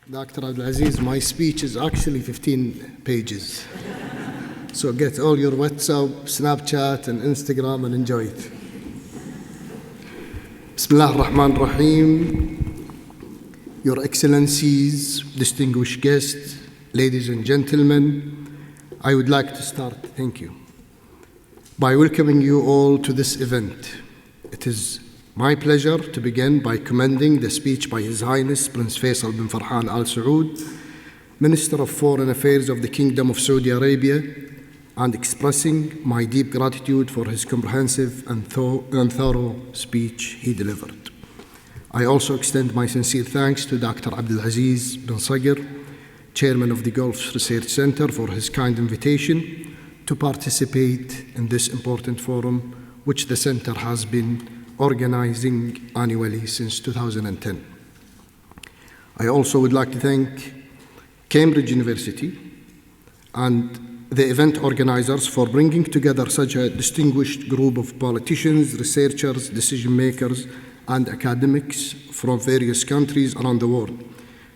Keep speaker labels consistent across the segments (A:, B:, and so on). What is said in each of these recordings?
A: Dr. Abdulaziz, my speech is actually 15 pages. So get all your WhatsApp, Snapchat, and Instagram and enjoy it. Bismillah ar-Rahman ar-Rahim. Your Excellencies, distinguished guests, ladies and gentlemen, I would like to start, thank you, by welcoming you all to this event. It is my pleasure to begin by commending the speech by His Highness Prince Faisal bin Farhan Al-Saud, Minister of Foreign Affairs of the Kingdom of Saudi Arabia, and expressing my deep gratitude for his comprehensive and thorough speech he delivered. I also extend my sincere thanks to Dr. Abdulaziz bin Sagir, Chairman of the Gulf Research Center, for his kind invitation to participate in this important forum, which the Center has been organizing annually since 2010. I also would like to thank Cambridge University and the event organizers for bringing together such a distinguished group of politicians, researchers, decision makers, and academics from various countries around the world.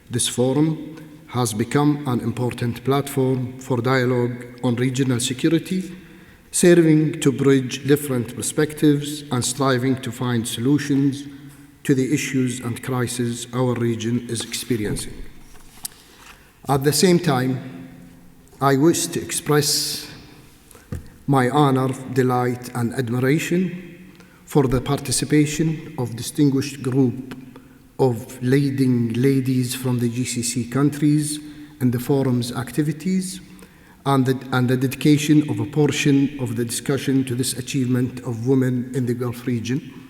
A: This forum has become an important platform for dialogue on regional security, serving to bridge different perspectives and striving to find solutions to the issues and crises our region is experiencing. At the same time, I wish to express my honor, delight, and admiration for the participation of distinguished group of leading ladies from the GCC countries in the forum's activities, and the dedication of a portion of the discussion to this achievement of women in the Gulf region.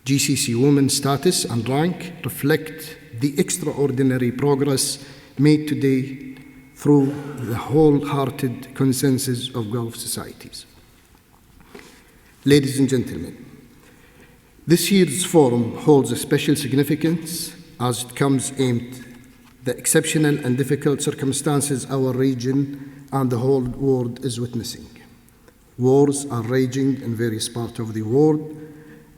A: GCC women's status and rank reflect the extraordinary progress made today through the wholehearted consensus of Gulf societies. Ladies and gentlemen, this year's forum holds a special significance as it comes aimed the exceptional and difficult circumstances our region and the whole world is witnessing. Wars are raging in various parts of the world,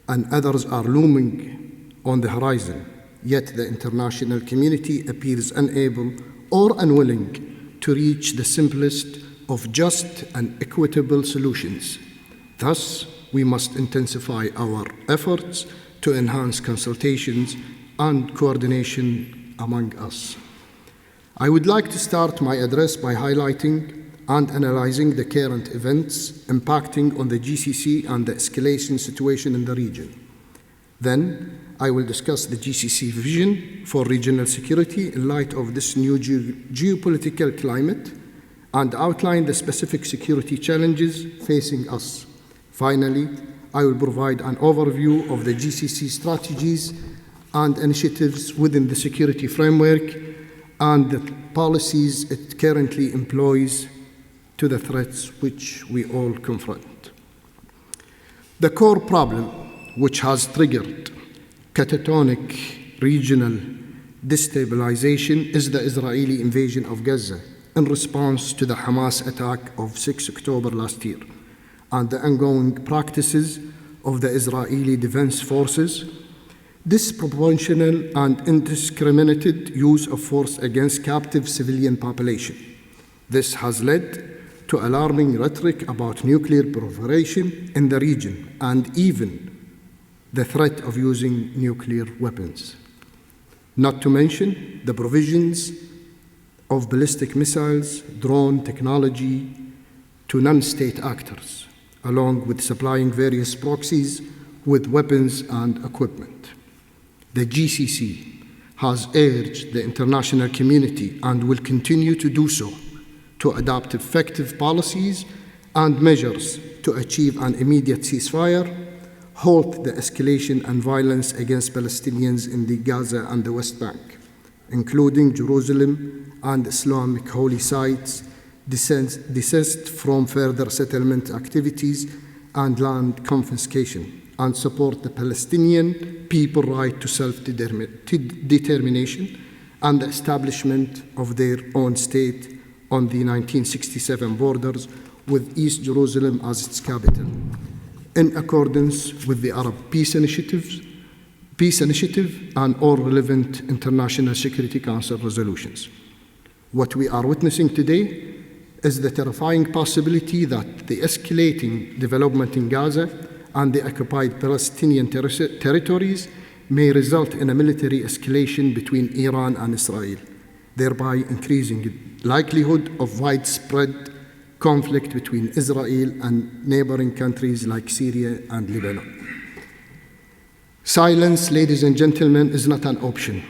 A: and others are looming on the horizon, yet the international community appears unable or unwilling to reach the simplest of just and equitable solutions. Thus, we must intensify our efforts to enhance consultations and coordination among us. I would like to start my address by highlighting and analyzing the current events impacting on the GCC and the escalation situation in the region. Then, I will discuss the GCC vision for regional security in light of this new geopolitical climate and outline the specific security challenges facing us. Finally, I will provide an overview of the GCC strategies and initiatives within the security framework and the policies it currently employs to the threats which we all confront. The core problem which has triggered catatonic regional destabilization is the Israeli invasion of Gaza in response to the Hamas attack of 6 October last year and the ongoing practices of the Israeli Defense Forces, disproportional and indiscriminate use of force against captive civilian population. This has led to alarming rhetoric about nuclear proliferation in the region and even the threat of using nuclear weapons. Not to mention the provisions of ballistic missiles, drone technology to non-state actors, along with supplying various proxies with weapons and equipment. The GCC has urged the international community and will continue to do so to adopt effective policies and measures to achieve an immediate ceasefire, halt the escalation and violence against Palestinians in the Gaza and the West Bank, including Jerusalem and Islamic holy sites, desist from further settlement activities and land confiscation, and support the Palestinian people's right to self-determination and the establishment of their own state on the 1967 borders with East Jerusalem as its capital, in accordance with the Arab peace initiatives Peace Initiative, and all relevant International Security Council resolutions. What we are witnessing today is the terrifying possibility that the escalating development in Gaza and the occupied Palestinian territories may result in a military escalation between Iran and Israel, thereby increasing the likelihood of widespread conflict between Israel and neighboring countries like Syria and Lebanon. Silence, ladies and gentlemen, is not an option.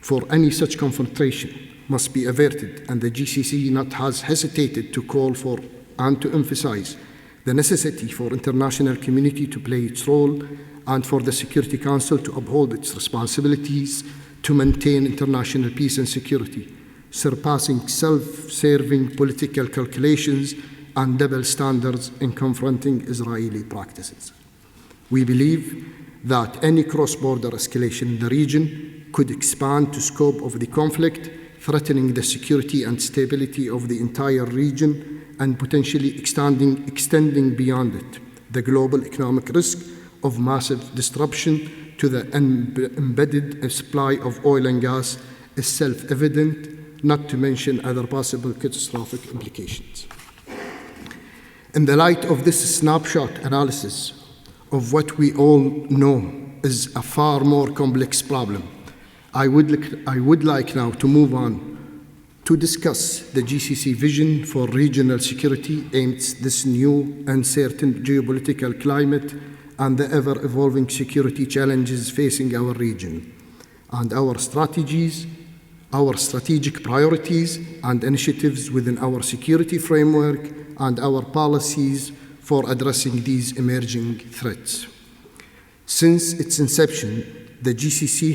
A: For any such confrontation must be averted, and the GCC not has hesitated to call for and to emphasize the necessity for international community to play its role and for the Security Council to uphold its responsibilities to maintain international peace and security, surpassing self-serving political calculations and double standards in confronting Israeli practices. We believe that any cross-border escalation in the region could expand to scope of the conflict, threatening the security and stability of the entire region and potentially extending beyond it. The global economic risk of massive disruption to the embedded supply of oil and gas is self-evident, not to mention other possible catastrophic implications. In the light of this snapshot analysis of what we all know is a far more complex problem, I would like now to move on to discuss the GCC vision for regional security amidst this new uncertain geopolitical climate and the ever-evolving security challenges facing our region, and our strategies, our strategic priorities and initiatives within our security framework and our policies for addressing these emerging threats. Since its inception, the GCC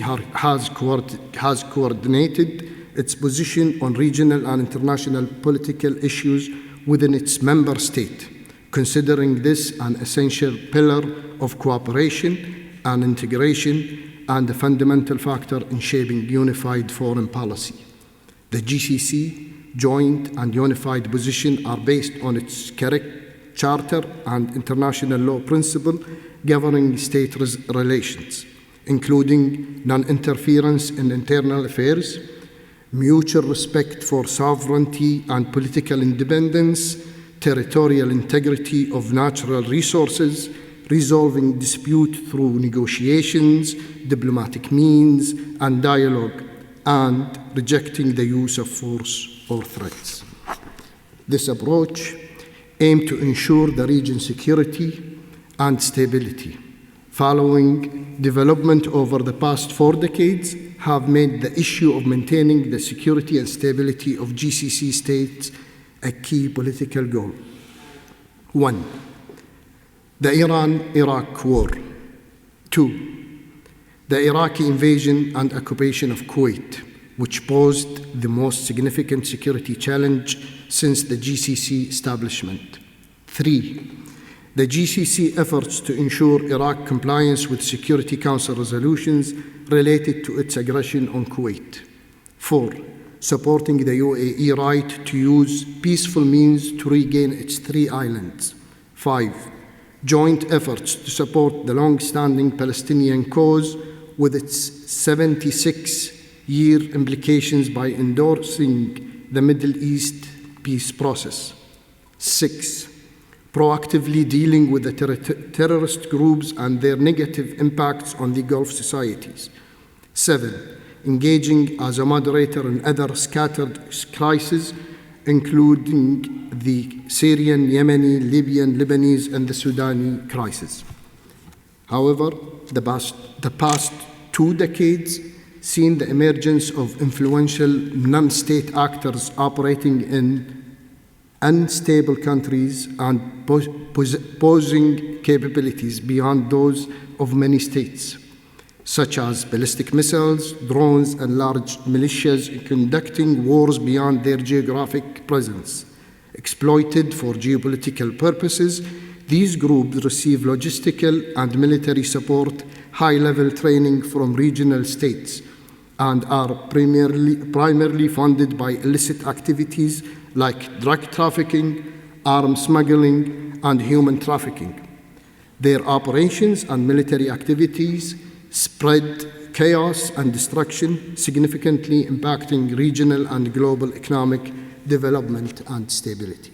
A: has coordinated its position on regional and international political issues within its member state, considering this an essential pillar of cooperation and integration and a fundamental factor in shaping unified foreign policy. The GCC joint and unified position are based on its charter and international law principle governing state relations, including non-interference in internal affairs, mutual respect for sovereignty and political independence, territorial integrity of natural resources, resolving dispute through negotiations, diplomatic means, and dialogue, and rejecting the use of force or threats. This approach aims to ensure the region's security and stability. Following development over the past 4 decades have made the issue of maintaining the security and stability of GCC states a key political goal. 1. The Iran-Iraq War. 2. The Iraqi invasion and occupation of Kuwait, which posed the most significant security challenge since the GCC establishment. 3. The GCC efforts to ensure Iraq compliance with Security Council resolutions related to its aggression on Kuwait. 4. Supporting the UAE right to use peaceful means to regain its 3 islands. 5. Joint efforts to support the long-standing Palestinian cause with its 76-year implications by endorsing the Middle East peace process. 6. Proactively dealing with the terrorist groups and their negative impacts on the Gulf societies. 7. Engaging as a moderator in other scattered crises, including the Syrian, Yemeni, Libyan, Lebanese, and the Sudani crisis. However, the past 2 decades seen the emergence of influential non-state actors operating in unstable countries and posing capabilities beyond those of many states, such as ballistic missiles, drones, and large militias conducting wars beyond their geographic presence. Exploited for geopolitical purposes, these groups receive logistical and military support, high-level training from regional states, and are primarily funded by illicit activities like drug trafficking, arms smuggling, and human trafficking. Their operations and military activities spread chaos and destruction, significantly impacting regional and global economic development and stability.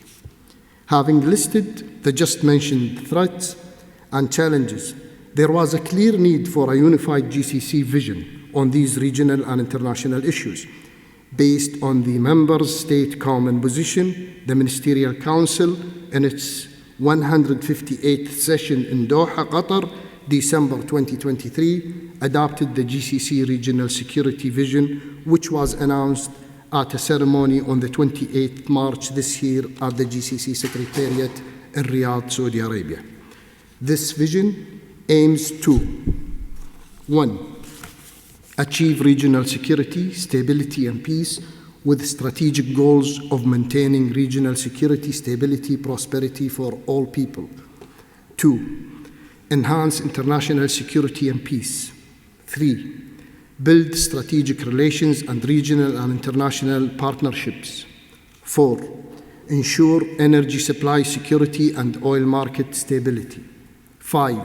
A: Having listed the just mentioned threats and challenges, there was a clear need for a unified GCC vision on these regional and international issues. Based on the member state common position, the Ministerial Council, in its 158th session in Doha, Qatar, December 2023, adopted the GCC Regional Security Vision, which was announced at a ceremony on the 28th March this year at the GCC Secretariat in Riyadh, Saudi Arabia. This vision aims to 1. Achieve regional security, stability, and peace with strategic goals of maintaining regional security, stability, prosperity for all people. 2. Enhance international security and peace. 3. Build strategic relations and regional and international partnerships. 4. Ensure energy supply security and oil market stability. 5.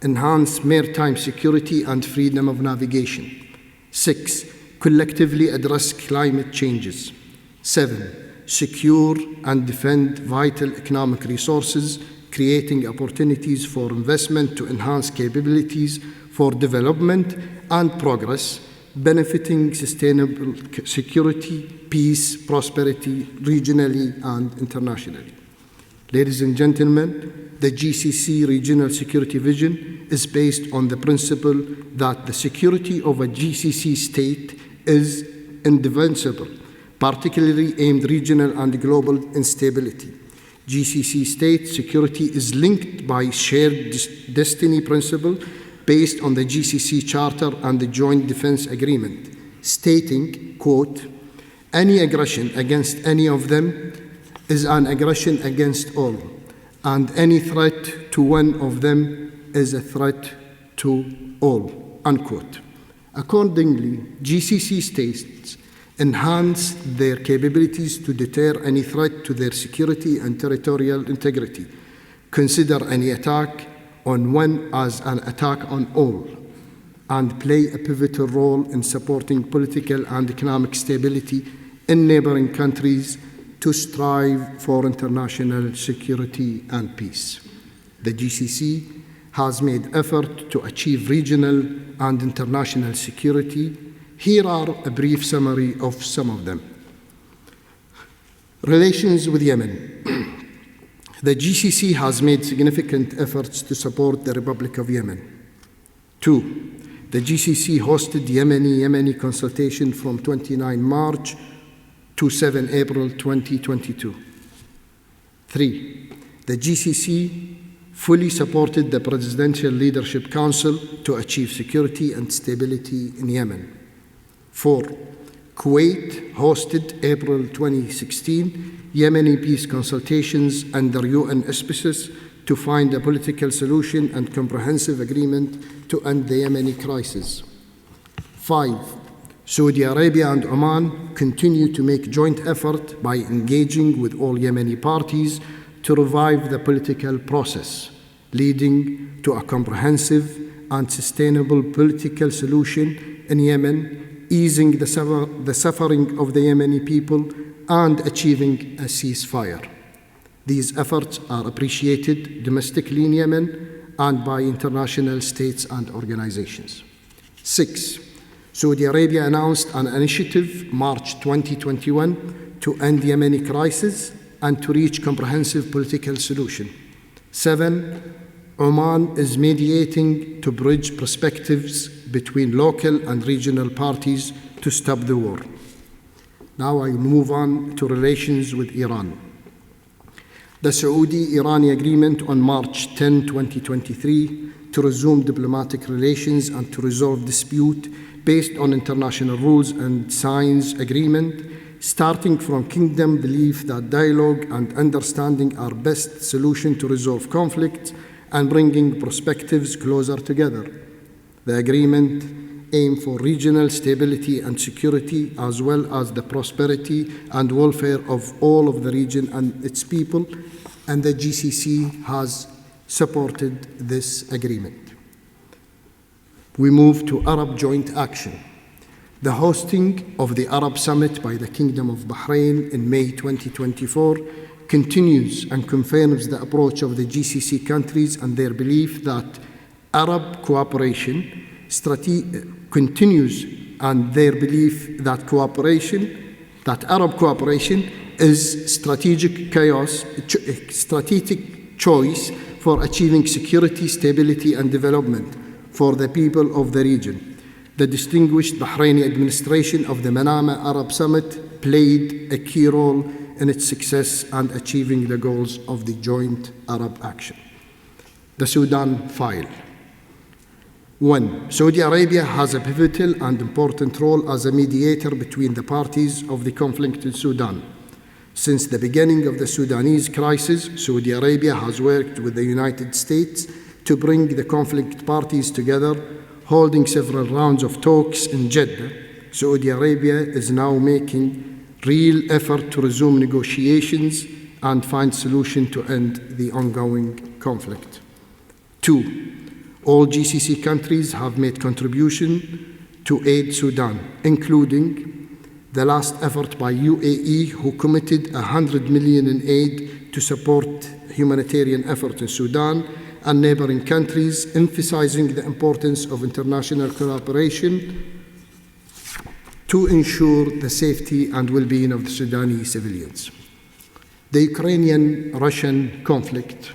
A: Enhance maritime security and freedom of navigation. 6. Collectively address climate changes. 7. Secure and defend vital economic resources, creating opportunities for investment to enhance capabilities for development and progress, benefiting sustainable security, peace, prosperity, regionally and internationally. Ladies and gentlemen, the GCC Regional Security Vision is based on the principle that the security of a GCC state is indefensible, particularly aimed regional and global instability. GCC state security is linked by shared destiny principle based on the GCC Charter and the Joint Defense Agreement, stating, quote, "Any aggression against any of them is an aggression against all, and any threat to one of them is a threat to all," unquote. Accordingly, GCC states enhance their capabilities to deter any threat to their security and territorial integrity, consider any attack on one as an attack on all, and play a pivotal role in supporting political and economic stability in neighboring countries to strive for international security and peace. The GCC has made effort to achieve regional and international security. Here are a brief summary of some of them. Relations with Yemen. The GCC has made significant efforts to support the Republic of Yemen. 2. The GCC hosted Yemeni consultation from 29 March to 7 April 2022. 3. The GCC fully supported the Presidential Leadership Council to achieve security and stability in Yemen. 4. Kuwait hosted April 2016 Yemeni peace consultations under UN auspices to find a political solution and comprehensive agreement to end the Yemeni crisis. 5. Saudi Arabia and Oman continue to make joint effort by engaging with all Yemeni parties to revive the political process, leading to a comprehensive and sustainable political solution in Yemen, easing the suffering of the Yemeni people and achieving a ceasefire. These efforts are appreciated domestically in Yemen and by international states and organizations. 6. Saudi Arabia announced an initiative March 2021 to end the Yemeni crisis and to reach comprehensive political solution. 7. Oman is mediating to bridge perspectives between local and regional parties to stop the war. Now I move on to relations with Iran. The Saudi-Irani agreement on March 10, 2023 to resume diplomatic relations and to resolve dispute based on international rules and signs agreement, starting from kingdom belief that dialogue and understanding are best solution to resolve conflicts and bringing perspectives closer together. The agreement aims for regional stability and security as well as the prosperity and welfare of all of the region and its people, and the GCC has supported this agreement. We move to Arab Joint Action. The hosting of the Arab Summit by the Kingdom of Bahrain in May 2024 continues and confirms the approach of the GCC countries and their belief that Arab cooperation continues and their belief that Arab cooperation is strategic choice for achieving security, stability, and development for the people of the region. The distinguished Bahraini administration of the Manama Arab Summit played a key role in its success and achieving the goals of the joint Arab action. The Sudan file. 1. Saudi Arabia has a pivotal and important role as a mediator between the parties of the conflict in Sudan. Since the beginning of the Sudanese crisis, Saudi Arabia has worked with the United States to bring the conflict parties together, holding several rounds of talks in Jeddah. Saudi Arabia is now making real effort to resume negotiations and find solution to end the ongoing conflict. 2. All GCC countries have made contribution to aid Sudan, including the last effort by UAE, who committed $100 million in aid to support humanitarian effort in Sudan and neighboring countries, emphasizing the importance of international collaboration to ensure the safety and well-being of the Sudanese civilians. The Ukrainian-Russian conflict.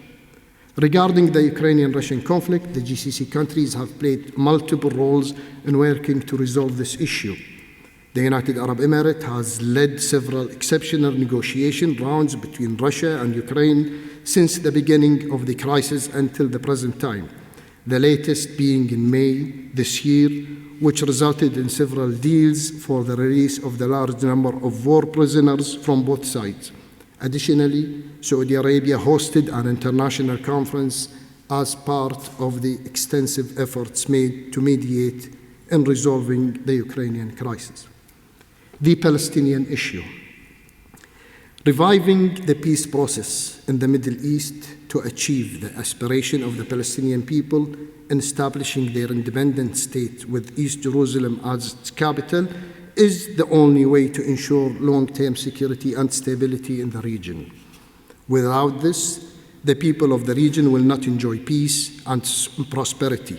A: Regarding the Ukrainian-Russian conflict, the GCC countries have played multiple roles in working to resolve this issue. The United Arab Emirates has led several exceptional negotiation rounds between Russia and Ukraine since the beginning of the crisis until the present time, the latest being in May this year, which resulted in several deals for the release of the large number of war prisoners from both sides. Additionally, Saudi Arabia hosted an international conference as part of the extensive efforts made to mediate in resolving the Ukrainian crisis. The Palestinian issue. Reviving the peace process in the Middle East to achieve the aspiration of the Palestinian people in establishing their independent state with East Jerusalem as its capital is the only way to ensure long-term security and stability in the region. Without this, the people of the region will not enjoy peace and prosperity,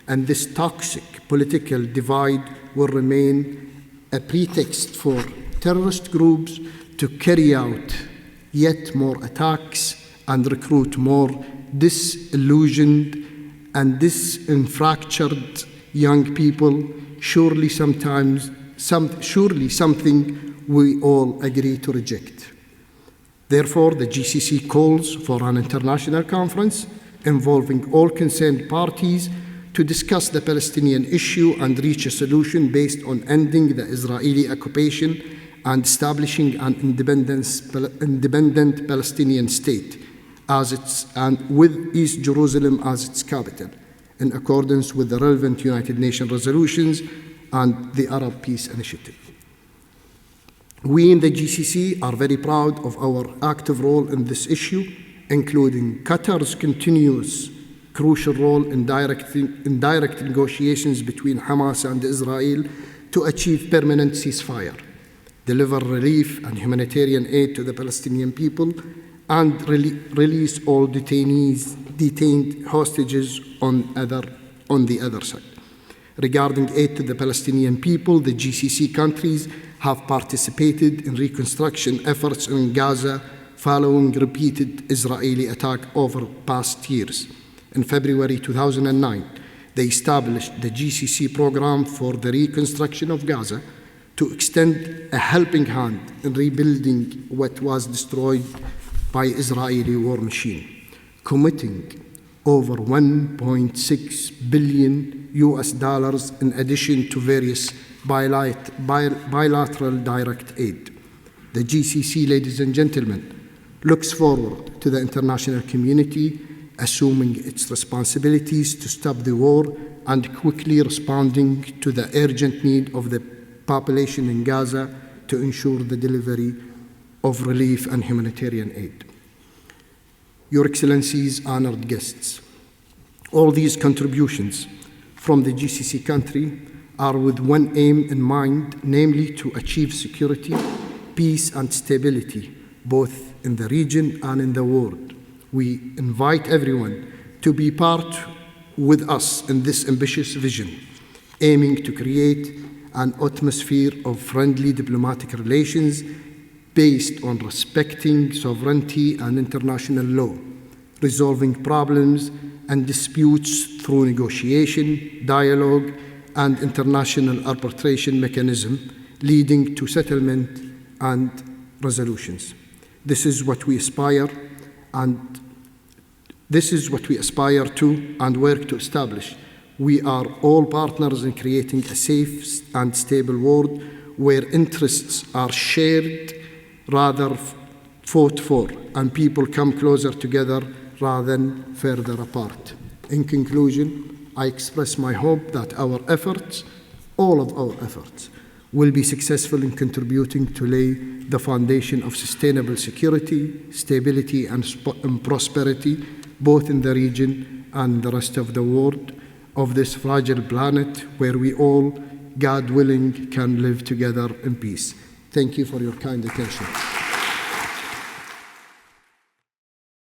A: and this toxic political divide will remain a pretext for terrorist groups to carry out yet more attacks and recruit more disillusioned and disenfractured young people, surely something we all agree to reject. Therefore, the GCC calls for an international conference involving all concerned parties to discuss the Palestinian issue and reach a solution based on ending the Israeli occupation and establishing an independent Palestinian state and with East Jerusalem as its capital, in accordance with the relevant United Nations resolutions and the Arab Peace Initiative. We in the GCC are very proud of our active role in this issue, including Qatar's continuous crucial role in direct negotiations between Hamas and Israel to achieve permanent ceasefire, deliver relief and humanitarian aid to the Palestinian people, and release all detained hostages on the other side. Regarding aid to the Palestinian people, the GCC countries have participated in reconstruction efforts in Gaza following repeated Israeli attacks over past years. In February 2009, they established the GCC program for the reconstruction of Gaza to extend a helping hand in rebuilding what was destroyed by Israeli war machine, committing over $1.6 billion in addition to various bilateral direct aid. The GCC, ladies and gentlemen, looks forward to the international community assuming its responsibilities to stop the war and quickly responding to the urgent need of the population in Gaza to ensure the delivery of relief and humanitarian aid. Your Excellencies, honored guests, all these contributions from the GCC country are with one aim in mind, namely to achieve security, peace, and stability, both in the region and in the world. We invite everyone to be part with us in this ambitious vision, aiming to create an atmosphere of friendly diplomatic relations based on respecting sovereignty and international law, resolving problems and disputes through negotiation, dialogue, and international arbitration mechanism, leading to settlement and resolutions. This is what we aspire to and work to establish. We are all partners in creating a safe and stable world where interests are shared rather fought for, and people come closer together rather than further apart. In conclusion, I express my hope that our efforts, all of our efforts, will be successful in contributing to lay the foundation of sustainable security, stability, and prosperity, both in the region and the rest of the world, of this fragile planet where we all, God willing, can live together in peace. Thank you for your kind attention.